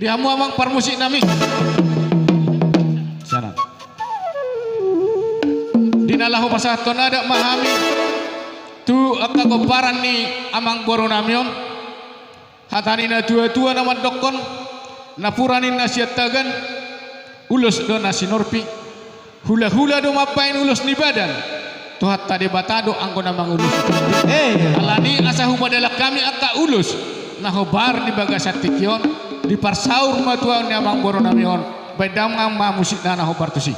Dihamu amang parmusik nami. Sana. Dinalahu pasahton ada mahami. Tu akka goparan ni amang boro namion. Hatanina tua-tua nama dokon. Napuranin nasiatagan. Ulus do nasi norpi. Hula-hula do mapain ulus ni badan. Tuhat tadi batado anggo namang ulus. Alani asahu padala kami akka ulus. Nahobar di bagasatikion di parsaur matuan ni amang boro namion. Bedam ngang ma musik na nahobar tusi.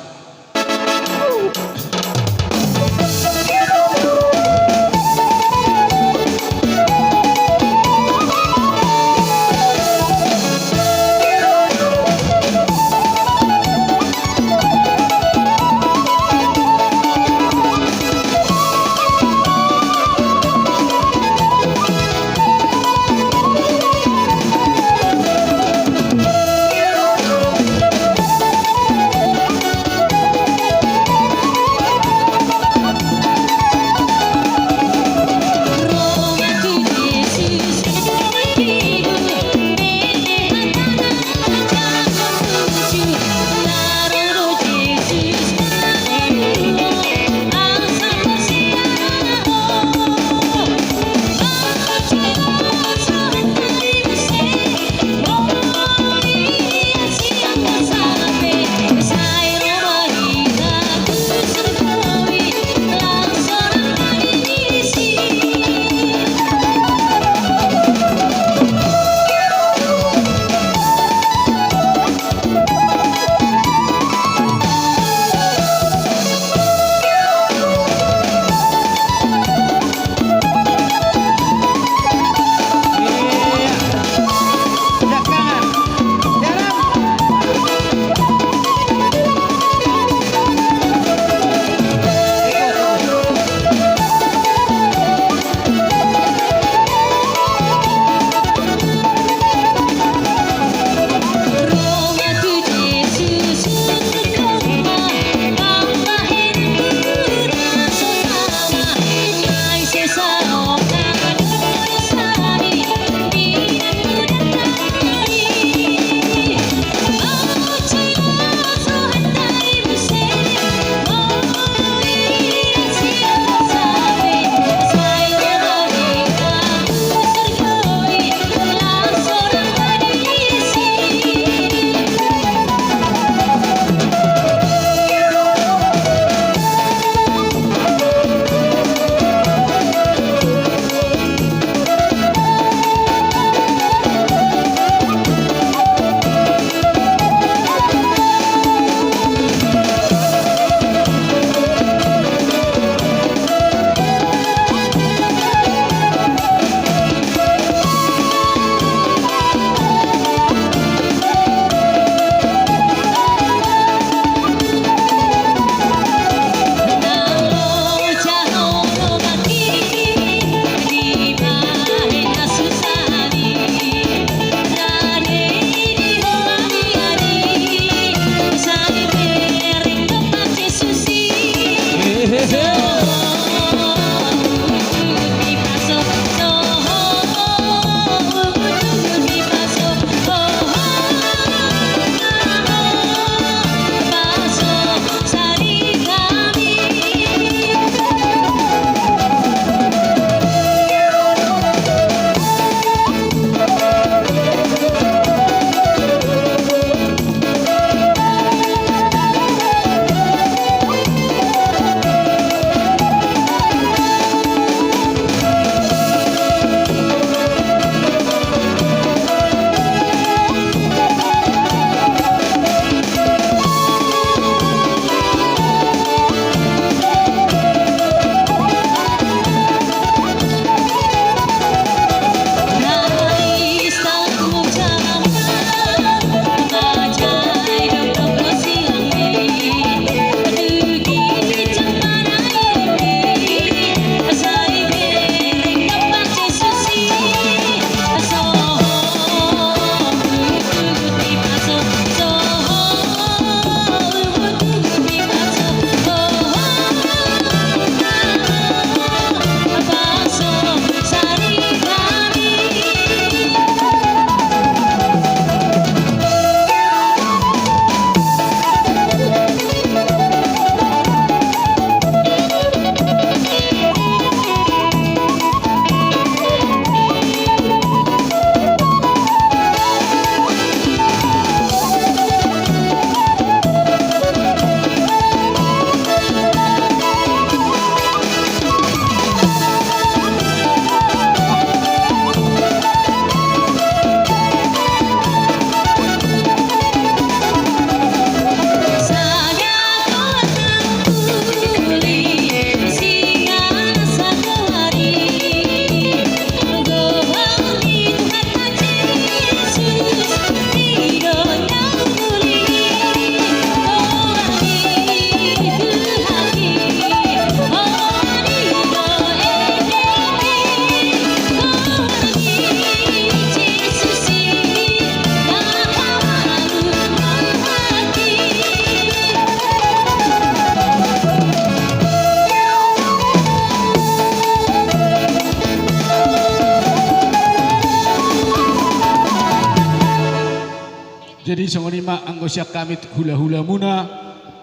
Jadi songonima anggo siak kami hula-hula muna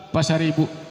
pasar ibu.